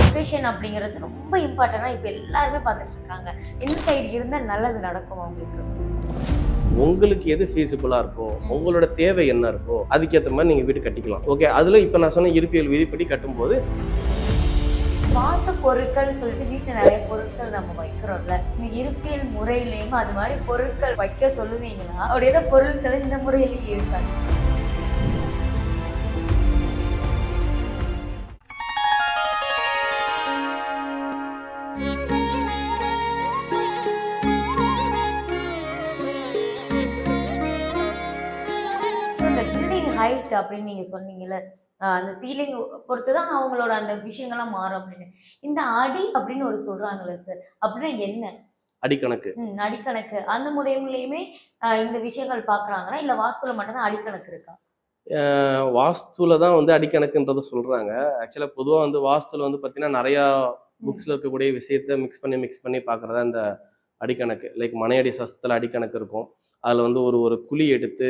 Location அப்படிங்கிறது ரொம்ப இம்பார்ட்டன்டா இப்ப எல்லாருமே பார்த்துட்டு இருக்காங்க. எந்த சைடு இருந்தா நல்லது நடக்கும் அவங்களுக்கு? உங்களுக்கு எது ஃபீஸிபிளா இருக்கோ, உங்களோட தேவை என்ன இருக்கோ, அதுக்கேற்ற மாதிரி நீங்க வீடு கட்டிக்கலாம். ஓகே, அதுல இப்ப நான் சொன்ன இருப்பியல் விதிப்படி கட்டும்போது வாஸ்து பொருட்கள் சொல்லிட்டு வீட்டுல நிறைய பொருட்கள் நம்ம வைக்கிறோம்ல. இந்த இருப்பியல் முறையிலயும் அது மாதிரி பொருட்கள் வைக்க சொல்லுவீங்களா? அப்படி ஏதாவது பொருட்கள் இந்த முறையிலேயே இருக்காது? ஹைட் அப்படின்னு நீங்க சொன்னீங்கல்ல, அந்த சீலிங் பொறுத்து தான் அவங்களோட அந்த விஷயங்கள்லாம் மாறும் அப்படின்னு. இந்த அடி அப்படின்னு ஒரு சொல்றாங்கல்ல சார், அப்படின்னா என்ன? அடிக்கணக்கு. அடிக்கணக்கு அந்த முறையிலயுமே இந்த விஷயங்கள் பார்க்குறாங்களா? இல்ல வாஸ்துல மட்டும் தான் அடிக்கணக்கு இருக்கா? வாஸ்துல தான் வந்து அடிக்கணக்குன்றத சொல்றாங்க. ஆக்சுவலா பொதுவா வந்து வாஸ்துல வந்து பார்த்தீங்கன்னா, நெறையா புக்ஸ்ல இருக்கக்கூடிய விஷயத்த மிக்ஸ் பண்ணி பார்க்குறது தான் இந்த அடிக்கணக்கு. லைக் மனையடி சாஸ்திரத்துல அடிக்கணக்கு இருக்கும். அதுல வந்து ஒரு ஒரு குழி எடுத்து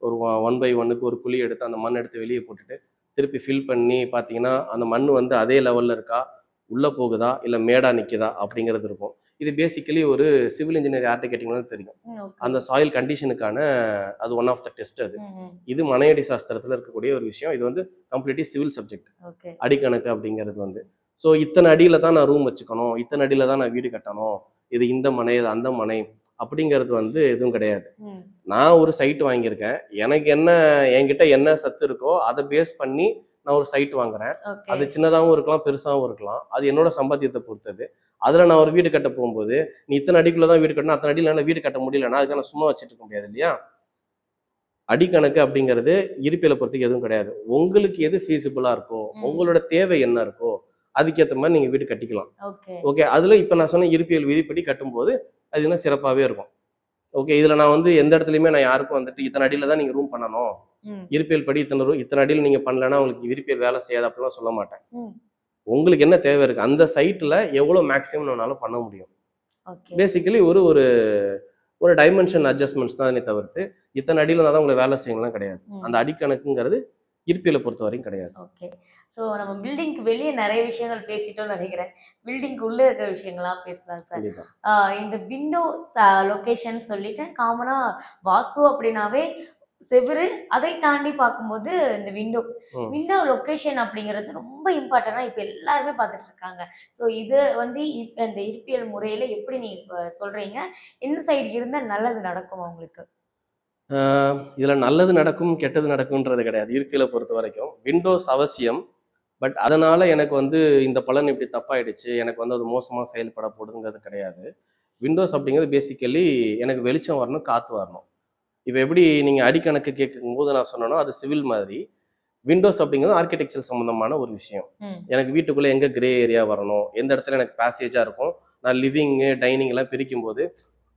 ஒரு 1 பை 1க்கு ஒரு குழி எடுத்து அந்த மண் எடுத்து வெளியே போட்டுட்டு திருப்பி ஃபில் பண்ணி பார்த்தீங்கன்னா, அந்த மண் வந்து அதே லெவல்ல இருக்கா, உள்ள போகுதா, இல்ல மேடா நிக்குதா அப்படிங்கிறது இருக்கும். இது பேசிக்கலி ஒரு சிவில் இன்ஜினியர் யார்ட்ட கேட்டீங்கனாலும் தெரியும். ஓகே. அந்த சாயில் கண்டிஷனுக்கான அது ஒன் ஆஃப் த டெஸ்ட் அது. ம். இது மனையடி சாஸ்திரத்துல இருக்கக்கூடிய ஒரு விஷயம். இது வந்து கம்ப்ளீட்லி சிவில் சப்ஜெக்ட். ஓகே. அடிக்கணக்கு அப்படிங்கிறது வந்து. ஸோ இத்தனை அடியில தான் நான் ரூம் வச்சுக்கணும், இத்தனை அடியில தான் நான் வீடு கட்டணும், இது இந்த மனை, இது அந்த மனை அப்படிங்கிறது வந்து எதுவும் கிடையாது. ம். நான் ஒரு சைட் வாங்கியிருக்கேன். எனக்கு என்ன என்கிட்ட என்ன சத்து இருக்கோ அதை பேஸ் பண்ணி நான் ஒரு சைட் வாங்குறேன். ஓகே. அது சின்னதாகவும் இருக்கலாம், பெருசாகவும் இருக்கலாம். அது என்னோட சம்பாத்தியத்தை பொறுத்தது. அதில் நான் ஒரு வீடு கட்ட போகும்போது, நீ இத்தனை அடிக்குள்ள தான் வீடு கட்டணும், அத்தனை அடியில் என்னால் வீடு கட்ட முடியலன்னா அதுக்கு நான் சும்மா வச்சுட்டு இருக்க முடியாது இல்லையா? அடிக்கணக்கு அப்படிங்கிறது இருப்பியலை பொறுத்துக்கு எதுவும் கிடையாது. உங்களுக்கு எது ஃபீஸிபிளா இருக்கோ, உங்களோட தேவை என்ன இருக்கோ, அதுக்கேற்ற மாதிரி நீங்க வீடு கட்டிக்கலாம். ஓகே. ஓகே, அதுல இப்ப நான் சொன்ன இருப்பியல் விதிப்படி கட்டும்போது அது இன்னும் சிறப்பாவே இருக்கும். ஓகே, இதுல நான் வந்து எந்த இடத்துலயுமே நான் யாருக்கும் வந்துட்டு இத்தனை அடியில தான் நீங்க ரூம் பண்ணணும், ம். இருப்பியல் படி இத்தனை அடியில் நீங்க பண்ணலன்னா உங்களுக்கு இருப்பியல் வேலை செய்யாது அப்படிலாம் சொல்ல மாட்டேன். ம். உங்களுக்கு என்ன தேவை இருக்கு, அந்த சைட்ல எவ்வளவு மேக்ஸிமம் நம்மளால பண்ண முடியும். ஓகே. பேசிக்கலி ஒரு ஒரு ஒரு டைமென்ஷன் அட்ஜஸ்ட்மெண்ட்ஸ் தானே தவிர்த்து இத்தனை அடியில தான் உங்களை வேலை செய்யலாம் கிடையாது. அந்த அடிக்கணக்குங்கிறது இருப்பியலை பொறுத்த வரைக்கும் கிடையாது. ஓகே. ஸோ நம்ம பில்டிங்க்கு வெளியே நிறைய விஷயங்கள் பேசிட்டோம்னு நினைக்கிறேன். பில்டிங்க்கு உள்ள இருக்கிற விஷயங்களா பேசலாம் சார். கண்டிப்பா. இந்த விண்டோ லொகேஷன் சொல்லிட்டு காமனா வாஸ்து அப்படின்னாவே செவுரு, அதை தாண்டி பார்க்கும்போது இந்த விண்டோ லொகேஷன் அப்படிங்கிறது ரொம்ப இம்பார்ட்டன்டா இப்ப எல்லாருமே பார்த்துட்டு இருக்காங்க. ஸோ இது வந்து இந்த இருப்பியல் முறையில எப்படி நீங்க சொல்றீங்க? எந்த சைடு இருந்தா நல்லது நடக்கும் அவங்களுக்கு? இதுல நல்லது நடக்கும், கெட்டது நடக்கும்ன்றது கிடையாது. இருக்கையில பொறுத்த வரைக்கும் விண்டோஸ் அவசியம். பட் அதனால எனக்கு வந்து இந்த பலன் இப்படி தப்பாயிடுச்சு, எனக்கு வந்து அது மோசமா செயல்பட போடுதுங்கிறது கிடையாது. விண்டோஸ் அப்படிங்கிறது பேசிக்கலி எனக்கு வெளிச்சம் வரணும், காத்து வரணும். இப்போ எப்படி நீங்க அடிக்கணக்கு கேட்கும்போது நான் சொன்னேனோ அது சிவில் மாதிரி, விண்டோஸ் அப்படிங்கிறது ஆர்கிடெக்சர் சம்பந்தமான ஒரு விஷயம். எனக்கு வீட்டுக்குள்ள எங்க கிரே ஏரியா வரணும், எந்த இடத்துல எனக்கு பேசேஜா இருக்கும், நான் லிவிங்கு டைனிங் எல்லாம் பிரிக்கும் போது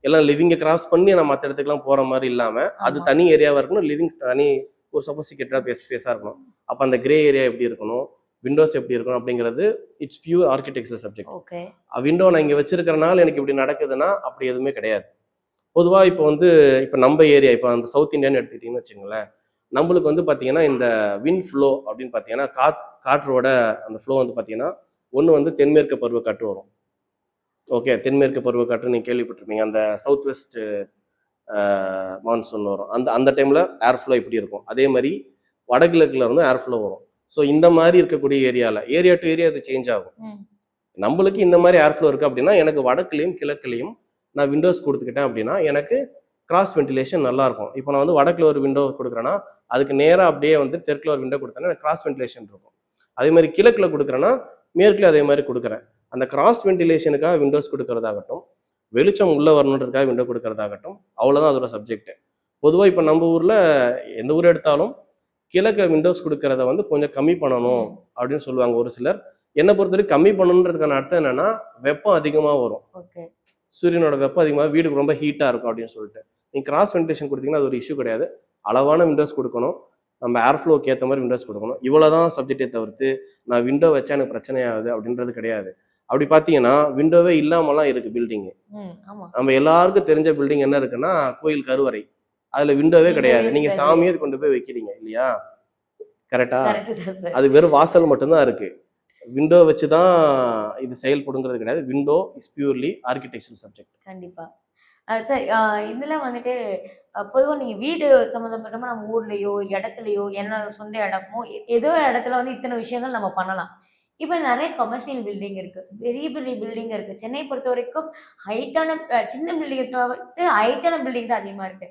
எல்லாம் லிவிங்கை கிராஸ் பண்ணி நான் மற்ற இடத்துக்குலாம் போற மாதிரி இல்லாம அது தனி ஏரியாவா இருக்கணும், லிவிங் தனி ஒரு சொபஸ்டிகேட்டடா ஸ்பேஸா இருக்கணும். அப்போ அந்த கிரே ஏரியா எப்படி இருக்கணும், விண்டோஸ் எப்படி இருக்கணும் அப்படிங்கிறது it's pure architecture subject. Okay. Window நான் இங்க வச்சிருக்கிறனால எனக்கு இப்படி நடக்குதுன்னா அப்படி எதுவுமே கிடையாது. பொதுவா இப்போ வந்து இப்போ நம்ம ஏரியா இப்போ அந்த சவுத் இந்தியான்னு எடுத்துக்கிட்டீங்கன்னு வச்சுங்களேன், நம்மளுக்கு வந்து பார்த்தீங்கன்னா இந்த விண்ட் ஃப்ளோ அப்படின்னு பார்த்தீங்கன்னா காற்றோட அந்த ஃப்ளோ வந்து பார்த்தீங்கன்னா ஒன்று வந்து தென்மேற்கு பருவக்காற்று வரும். ஓகே, தென்மேற்கு பருவக்காற்று நீங்கள் கேள்விப்பட்டிருப்பீங்க. அந்த சவுத் வெஸ்ட் மான்சூன் வரும். அந்த அந்த டைமில் ஏர் ஃப்ளோ இப்படி இருக்கும். அதே மாதிரி வடகிழக்குல இருந்து ஏர் ஃப்ளோ வரும். ஸோ இந்த மாதிரி இருக்கக்கூடிய ஏரியாவில் ஏரியா டு ஏரியா அது சேஞ்ச் ஆகும். நம்மளுக்கு இந்த மாதிரி ஏர் ஃப்ளோ இருக்குது அப்படின்னா எனக்கு வடக்குலையும் கிழக்குலையும் நான் விண்டோஸ் கொடுத்துக்கிட்டேன் அப்படின்னா எனக்கு கிராஸ் வென்டிலேஷன் நல்லா இருக்கும். இப்போ நான் வந்து வடக்குல ஒரு விண்டோ கொடுக்குறேன்னா அதுக்கு நேராக அப்படியே வந்து தெற்குல ஒரு விண்டோ கொடுத்தேன்னா எனக்கு கிராஸ் வென்டிலேஷன் இருக்கும். அதே மாதிரி கிழக்குல கொடுக்குறேன்னா மேற்குல அதே மாதிரி கொடுக்குறேன். அந்த கிராஸ் வென்டிலேஷனுக்காக விண்டோஸ் கொடுக்கறதாகட்டும், வெளிச்சம் உள்ள வரணுன்றதுக்காக விண்டோ கொடுக்கறதாகட்டும், அவ்வளோதான் அதோட சப்ஜெக்ட். பொதுவாக இப்போ நம்ம ஊரில் எந்த ஊர் எடுத்தாலும் கிழக்க விண்டோஸ் கொடுக்கறத வந்து கொஞ்சம் கம்மி பண்ணணும் அப்படின்னு சொல்லுவாங்க ஒரு சிலர். என்னை பொறுத்தவரைக்கும் கம்மி பண்ணணுன்றதுக்கான அர்த்தம் என்னன்னா வெப்பம் அதிகமாக வரும், சூரியனோட வெப்பம் அதிகமாக வீடு ரொம்ப ஹீட்டாக இருக்கும் அப்படின்னு சொல்லிட்டு. நீங்கள் கிராஸ் வென்டிலேஷன் கொடுத்தீங்கன்னா அது ஒரு இஷ்யூ கிடையாது. அளவான விண்டோஸ் கொடுக்கணும், நம்ம ஏர் ஃப்ளோக்கு ஏற்ற மாதிரி விண்டோஸ் கொடுக்கணும். இவ்வளோதான் சப்ஜெக்டே தவிர்த்து நான் விண்டோ வச்சா எனக்கு பிரச்சனை ஆகுது அப்படின்றது கிடையாது. அப்படி பார்த்தீங்கன்னா விண்டோவே இல்லாமலாம் இருக்கு பில்டிங்கு. நம்ம எல்லாருக்கும் தெரிஞ்ச பில்டிங் என்ன இருக்குன்னா கோயில் கருவறை, அதுல விண்டோவே கிடையாது. நீங்க சாமியை கொண்டு போய் வைக்கிறீங்க இல்லையா? கரெக்டா? அது வெறும் வாசல் மட்டும்தான் இருக்கு. கண்டிப்பா. விண்டோ வச்சு தான் இது செயல்படுங்கிறது கிடையாது. Window is purely architecture subject. கண்டிப்பா. சரி. இதுல வந்துட்டு பொதுவா நீங்க வீடு சம்மந்தப்பட்டமா நம்ம ஊர்லயோ, இடத்துலயோ, என்னோட சொந்த இடமோ, ஏதோ ஒரு இடத்துல வந்து இத்தன விஷயங்கள் நம்ம பண்ணலாம். இப்ப நெறைய கமர்ஷியல் பில்டிங் இருக்கு. பெரிய பெரிய பில்டிங் இருக்கு. சென்னைய பொறுத்தவரைக்கும் ஹைட்டான சின்ன பில்டிங்க தவிர்த்து ஹைட்டான பில்டிங் தான் அதிகமா இருக்கு.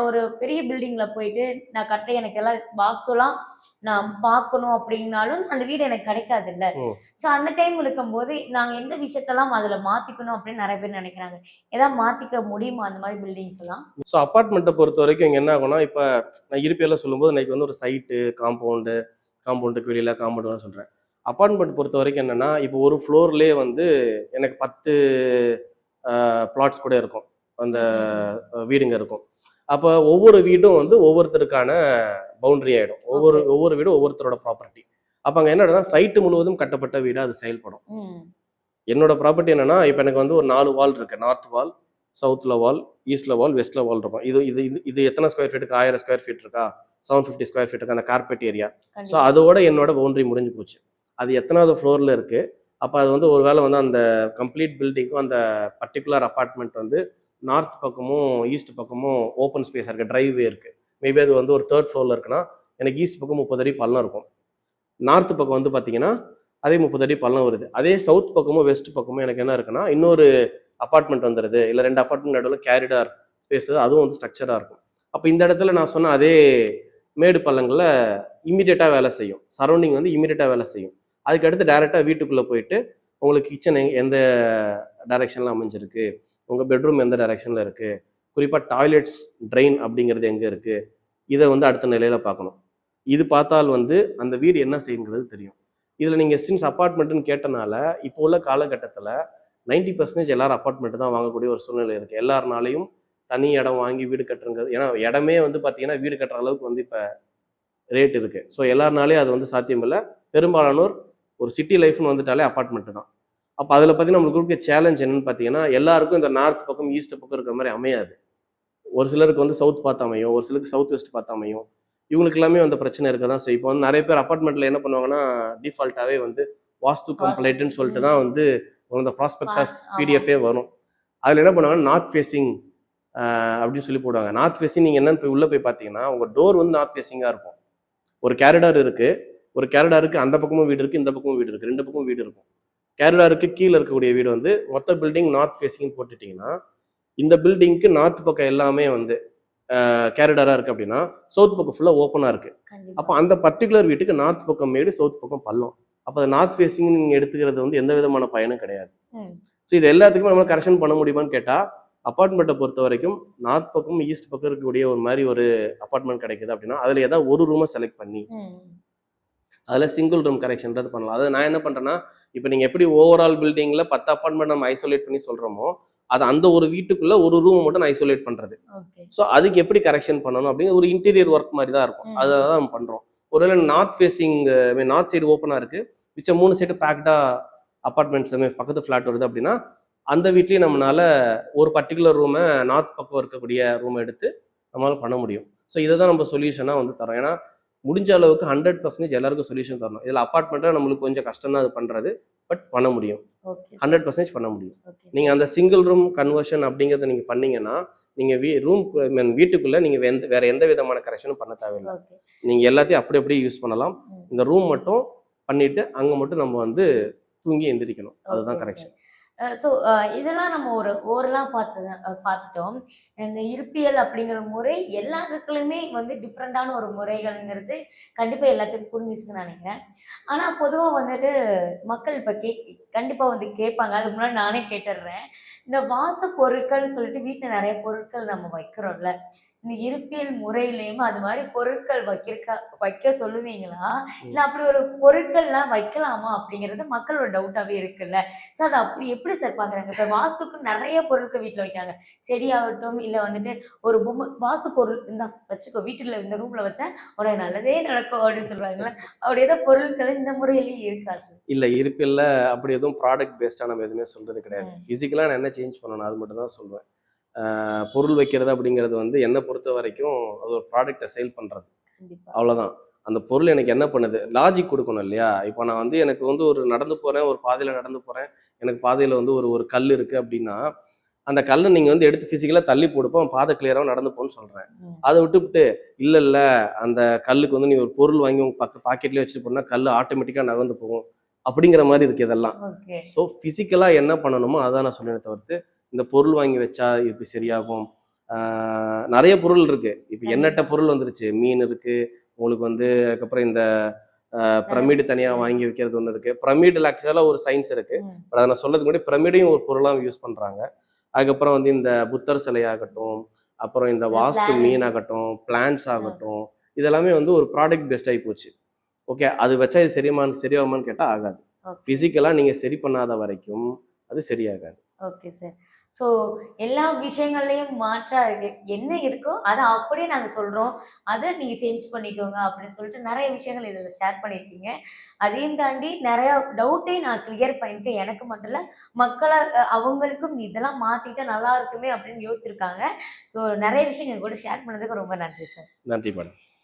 ஒரு பெரிய பில்டிங்ல போயிட்டு நான் கரெக்ட்டா எனக்கு எல்லாம் வாஸ்துலாம் நான் பார்க்கணும் அப்டின்னாலும், அந்த வீடு எனக்கு கிடைக்காதுல்ல. ம். ஸோ அந்த டைம் இருக்கும்போது, நாங்க எந்த விஷயத்தலாம் அதுல மாத்திக்கணும் அப்படின்னு நெறைய பேர் நெனைக்கிறாங்க. ஏதாவது மாத்திக்க முடியுமா அந்த மாரி பில்டிங்ஸ்லாம்? ஸோ அப்பார்ட்மெண்ட்ட பொறுத்தவரைக்கும் இங்க என்ன ஆகும்னா, இப்ப நான் இருப்பியல்ல சொல்லும்போது இன்னைக்கு வந்து ஒரு சைட்டு, காம்பவுண்டுக்கு வெளியில காம்பவுண்ட் சொல்றேன். அப்பார்ட்மெண்ட் பொறுத்தவரைக்கும் என்னன்னா, இப்போ ஒரு ஃப்ளோர்லயே வந்து எனக்கு 10 பிளாட்ஸ் கூட இருக்கும். அந்த ம், ம், ம். வீடுங்க இருக்கும். அப்ப ஒவ்வொரு வீடும் வந்து ஒவ்வொருத்தருக்கான பவுண்டரி ஆயிடும். ஒவ்வொரு ஓகே. ஒவ்வொரு வீடும் ஒவ்வொருத்தரோட ப்ராப்பர்ட்டி. அப்ப அங்க என்ன ஆயிடும்னா, சைட்டு முழுவதும் கட்டப்பட்ட வீடா அது செயல்படும். ம். என்னோட ப்ராப்பர்ட்டி என்னன்னா, இப்ப எனக்கு வந்து ஒரு 4 வால் இருக்கு. நார்த் வால், சவுத்ல வால், ஈஸ்ட்ல வால், வெஸ்ட்ல வால் இருக்கும். இது இது இது இது எத்தன ஸ்கொயர் ஃபீட்டுக்கு 1000 ஸ்கொயர் ஃபீட் இருக்கா? 750 ஸ்கொயர் ஃபீட் இருக்கா? அந்த கார்பெட் ஏரியா. ஸோ கண்டிப்பா. அதோட என்னோட பவுண்டரி முடிஞ்சு போச்சு. அது எத்தனாவது ஃப்ளோர்ல இருக்கு? அப்ப அது வந்து ஒரு வேள வந்து அந்த கம்ப்ளீட் பில்டிங்க்கும் அந்த பர்ட்டிகுலர் அபார்ட்மெண்ட் வந்து நார்த் பக்கமும், ஈஸ்ட் பக்கமும் ஓப்பன் ஸ்பேஸா இருக்கு. டிரைவ்வே இருக்கு. மேபி அது வந்து ஒரு 3 ஃப்ளோர்ல இருக்குன்னா, எனக்கு ஈஸ்ட் பக்கம் 30 அடி பள்ளம் இருக்கும். நார்த் பக்கம் வந்து பார்த்தீங்கன்னா, அதே 30 அடி பள்ளம் வருது. அதே சவுத் பக்கமும், வெஸ்ட் பக்கமும் எனக்கு என்ன இருக்குன்னா, இன்னொரு அபார்ட்மெண்ட் வந்துருது. இல்ல 2 அபார்ட்மெண்ட் நடுவுல கேரிடார் ஸ்பேஸ் அதுவும் வந்து ஸ்ட்ரக்சரா இருக்கும். அப்ப இந்த இடத்துல நான் சொன்ன அதே மேடு பள்ளங்கள்ல இம்மீடியட்டா வேலை செய்யும். சரவுண்டிங் வந்து இம்மீடியட்டா வேலை செய்யும். அதுக்கு அடுத்து டைரக்ட்டா வீட்டுக்குள்ள போயிட்டு, உங்களுக்கு கிச்சன் எந்த டைரக்ஷன்ல அமைஞ்சிருக்கு? உங்க பெட்ரூம் எந்த டைரக்ஷன்ல இருக்கு? குறிப்பா டாய்லெட்ஸ், ட்ரெயின் அப்படிங்கிறது எங்க இருக்கு? இத வந்து அடுத்த நிலையில பார்க்கணும். இது பார்த்தால் வந்து அந்த வீடு என்ன செய்யுங்கிறது தெரியும். இதுல நீங்க சின்ஸ் அபார்ட்மெண்ட்ன்னு கேட்டனால, இப்போ உள்ள காலகட்டத்தில 90% எல்லாரும் அபார்ட்மெண்ட் தான் வாங்கக்கூடிய ஒரு சூழ்நிலை இருக்கு. எல்லார்னாலயும் தனி இடம் வாங்கி வீடு கட்டுறது ஏன்னா இடமே வந்து பார்த்தீங்கன்னா, வீடு கட்டுற அளவுக்கு வந்து இப்ப ரேட் இருக்கு. ஸோ எல்லார்னாலயும் அது வந்து சாத்தியம் இல்ல. பெரும்பாலானோர் ஒரு சிட்டி லைஃப்ன்னு வந்துட்டாலே அபார்ட்மெண்ட் தான். அப்ப அதில பார்த்தீங்கன்னா, நம்மளுக்கு இருக்க சேலஞ்ச் என்னன்னு பார்த்தீங்கன்னா, எல்லாருக்கும் இந்த நார்த் பக்கம், ஈஸ்ட் பக்கம் இருக்கிற மாரி அமையாது. ஒரு சிலருக்கு வந்து சவுத் பார்த்து அமையும். ஒரு சிலருக்கு சவுத் வெஸ்ட் பார்த்து அமையும். இவங்களுக்கு எல்லாமே அந்த பிரச்சனை இருக்க தான் செய்யும். இப்போ வந்து நெறைய பேர் அபார்ட்மெண்ட்ல என்ன பண்ணுவாங்கன்னா, டிஃபால்ட்டாவே வந்து வாஸ்து வாஸ்து. கம்ப்ளைண்ட்ன்னு சொல்லிட்டு ம். தான் வந்து அந்த ப்ராஸ்பெக்டஸ் ஆமா. பிடிஎஃப்பே வரும். அதில என்ன பண்ணுவாங்கன்னா, நார்த் ஃபேசிங் அப்படின்னு சொல்லி போடுவாங்க. நார்த் ஃபேசிங் நீங்க என்னன்னு போய் உள்ள போய் பார்த்தீங்கன்னா, உங்க டோர் வந்து நார்த் ஃபேசிங்கா இருக்கும். ஒரு கேரிடார் இருக்கு. ஒரு கேரிடாருக்கு அந்த பக்கமும் வீடு இருக்கு, இந்த பக்கமும் வீடு இருக்கு. 2 பக்கமும் வீடு இருக்கும். கேரிடாருக்கு கீழ இருக்கக்கூடிய வீடு வந்து மொத்த பில்டிங் நார்த் ஃபேசிங்ன்னு போட்டுட்டீங்கன்னா, இந்த பில்டிங்க்கு நார்த் பக்கம் எல்லாமே வந்து கேரிடாரா இருக்கு அப்படின்னா, சவுத் பக்கம் ஃபுல்லா ஓப்பனா இருக்கு. அப்ப கண்டிப்பா. அந்த பர்ட்டிகுலர் வீட்டுக்கு நார்த் பக்கம் மேடு, சவுத் பக்கம் பள்ளம். அப்ப அது நார்த் ஃபேசிங்ன்னு நீங்க எடுத்துக்கிறது வந்து எந்த விதமான பயனும் கிடையாது. ம். ஸோ இது எல்லாத்துக்குமே நம்மளால கரெக்ஷன் பண்ண முடியுமான்னு கேட்டா, அபார்ட்மெண்ட்ட பொறுத்தவரைக்கும் நார்த் பக்கம், ஈஸ்ட் பக்கம் இருக்கக்கூடிய ஒரு மாரி ஒரு அபார்ட்மெண்ட் கிடைக்குது அப்படின்னா, அதுல ஏதாவது ஒரு ரூம செலக்ட் பண்ணி ம். அதில் சிங்கிள் ரூம் கரெக்ஷன்றது பண்ணலாம். அதாவது நான் என்ன பண்றேன்னா, இப்ப நீங்க எப்படி ஓவரால் பில்டிங்ல 10 அபார்ட்மெண்ட் நம்ம ஐசோலேட் பண்ணி சொல்றோமோ, அது அந்த ஒரு வீட்டுக்குள்ள ஒரு ரூம் மட்டும் நான் ஐசோலேட் பண்றது. ஓகே. ஸோ அதுக்கு எப்படி கரெக்ஷன் பண்ணணும் அப்படின்னு ஒரு இன்டீரியர் ஒர்க் மாதிரி தான் இருக்கும். அத ம். தான் நம்ம பண்றோம். ஒருவேளை நார்த் ஃபேசிங் ஐ மீன் நார்த் சைடு ஓப்பனா இருக்கு. மிச்சம் 3 சைடு பேக்டா அபார்ட்மெண்ட்ஸ் பக்கத்து ஃபிளாட் வருது அப்படின்னா, அந்த வீட்லயும் நம்மனால ஒரு பர்ட்டிகுலர் ரூம நார்த் பக்கம் இருக்கக்கூடிய ரூம எடுத்து நம்மளால பண்ண முடியும். ஸோ இத தான் நம்ம சொல்யூஷனா வந்து தரோம். ஏன்னா முடிஞ்ச அளவுக்கு 100% எல்லாருக்கும் சொல்யூஷன் தரணும். இதுல அபார்ட்மெண்ட்ல நம்மளுக்கு கொஞ்சம் கஷ்டம் தான் அது பண்றது. பட் பண்ண முடியும். Okay sir. 100% பண்ண முடியும். ஓகே நீங்க சார். அந்த சிங்கிள் ரூம் கன்வர்ஷன் அப்படிங்கிறத நீங்க பண்ணீங்கன்னா, நீங்க ரூம் ஐ மீன் வீட்டுக்குள்ள நீங்க வேற எந்த விதமான கரெக்ஷனும் பண்ண தேவையில்ல. ஓகே. நீங்க எல்லாத்தையும் அப்படி அப்படியே யூஸ் பண்ணலாம். ம். இந்த ரூம் மட்டும் பண்ணிட்டு, அங்க மட்டும் நம்ம வந்து தூங்கி எந்திரிக்கணும். ஓகே அதுதான் சார். கரெக்ஷன். ஸோ இதெல்லாம் நம்ம ஒரு ஓரலா பார்த்துட்டோம். இந்த இருப்பியல் அப்படிங்கிற முறை எல்லா இடத்துலயுமே வந்து டிஃப்ரெண்டான ஒரு முறைகள்ங்கிறது கண்டிப்பா எல்லாத்துக்கும் புரிஞ்சுச்சுன்னு நினைக்கிறேன். ஆனா பொதுவா வந்துட்டு மக்கள் இப்ப கண்டிப்பா வந்து கேட்பாங்க. அதுக்கு முன்னாடி நானே கேட்டுடுறேன். இந்த வாஸ்து பொருட்கள்னு சொல்லிட்டு வீட்ல நெறைய பொருட்கள் நம்ம வைக்கிறோம்ல. இந்த இருப்பியல் முறையிலயும் அது மாரி பொருட்கள் வைக்க சொல்லுவீங்களா? இல்ல ம். அப்படி ஒரு பொருட்கள்லாம் வைக்கலாமா? அப்படிங்கிறது மக்களோட டவுட்டாவே இருக்குல்ல. ஸோ அத அப்படி எப்படி சார் பார்க்குறாங்க? இப்ப வாஸ்துக்கு நெறைய பொருட்கள் வீட்ல வைக்கிறாங்க. செடியாகட்டும், இல்ல வந்துட்டு ஒரு பொம்மை வாஸ்து பொருள் இந்தா வச்சுக்கோ. வீட்டுல இந்த ரூம்ல வச்சா உனக்கு நல்லதே நடக்கும் அப்படின்னு சொல்றாங்கல்ல. அப்படி ஏதாவது பொருட்கள் இந்த முறையிலயும் இருக்கா சார்? இல்ல இருப்பில்ல அப்படி எதுவும் ப்ராடக்ட் பேஸ்டா நம்ம எதுவுமே சொல்றது கிடையாது. ம். பிசிக்கலா நான் என்ன சேஞ்ச் பண்ணணும் அது மட்டும் தான் சொல்லுவேன். பொருள் வைக்கிறது அப்படிங்கிறது வந்து என்ன பொறுத்தவரைக்கும் அது ஒரு ப்ராடக்ட்ட சேல் பண்றது. கண்டிப்பா. அவ்வளோதான். அந்த பொருள் எனக்கு என்ன பண்ணுது, லாஜிக் கொடுக்கணும் இல்லையா? இப்போ நான் வந்து எனக்கு வந்து ஒரு நடந்து போறேன், ஒரு பாதையில நடந்து போறேன். எனக்கு பாதையில வந்து ஒரு ஒரு கல் இருக்கு அப்படின்னா, அந்த கல்ல நீங்க வந்து எடுத்து பிசிக்கலா தள்ளி போடுப்போ பாதை கிளியரா நடந்து போன்னு சொல்றேன். ம். அத விட்டுப்புட்டு, இல்ல அந்த கல்லுக்கு வந்து நீ ஒரு பொருள் வாங்கி உங்க பாக்கெட்லயே வச்சுட்டு போனா கல்லு ஆட்டோமேட்டிக்கா நகர்ந்து போகும். அப்படிங்கிற மாரி இருக்கு இதெல்லாம். ஓகே. ஸோ பிசிக்கலா என்ன பண்ணணுமோ அதான் நான் சொன்னேனே தவிர்த்து, இந்த பொருள் வாங்கி வச்சா இப்படி சரியாகும். ஆ நெறைய பொருள் இருக்கு. இப்ப எண்ணற்ற கண்டிப்பா. பொருள் வந்துருச்சு. மீன் இருக்கு. உங்களுக்கு வந்து அதுக்கப்புறம் இந்த நெறைய பிரமிடு தனியா வாங்கி வைக்கிறது ஒண்ணு இருக்கு. பிரமிடுல ஆக்சுவலா ஒரு சயின்ஸ் இருக்கு. ம். பட் அத நான் சொல்றதுக்கு முன்னாடி பிரமிடையும் ஒரு பொருளா யூஸ் பண்றாங்க. அதுக்கப்புறம் வந்து இந்த புத்தர் சிலையாகட்டும், அப்புறம் இந்த இந்த வாஸ்து பிளானட். மீனாகட்டும், பிளான்ட்ஸ் ஆ. ஆகட்டும், இதெல்லாமே வந்து ஒரு ப்ராடக்ட் பேஸ்ட் ஆயி போச்சு. ஓகே. அது வச்சா இது சரியாகுமான்னு கேட்டா ஆகாது. ஓகே. பிசிக்கலா நீங்க சரி பண்ணாத வரைக்கும் அது சரியாகாது. Okay sir. ஸோ எல்லா விஷயங்கள்லயும் மாற்றா என்ன இருக்கோ, அத அப்படியே நாங்க சொல்றோம். அத நீங்க சேஞ்ச் பண்ணிக்கோங்க அப்படின்னு சொல்லிட்டு நெறைய விஷயங்கள் இதுல ஷேர் பண்ணியிருக்கீங்க. அதையும் தாண்டி நெறைய டவுட்டையும் நான் கிளியர் பண்ணியிருக்கேன். எனக்கு மட்டும் இல்ல, மக்களா அவங்களுக்கும் இதெல்லாம் மாத்திட்டா நல்லா இருக்குமே அப்படின்னு யோசிச்சிருக்காங்க. ஸோ நெறைய விஷயம் எங்க கூட ஷேர் பண்ணதுக்கு ரொம்ப நன்றி சார். நன்றி மேடம்.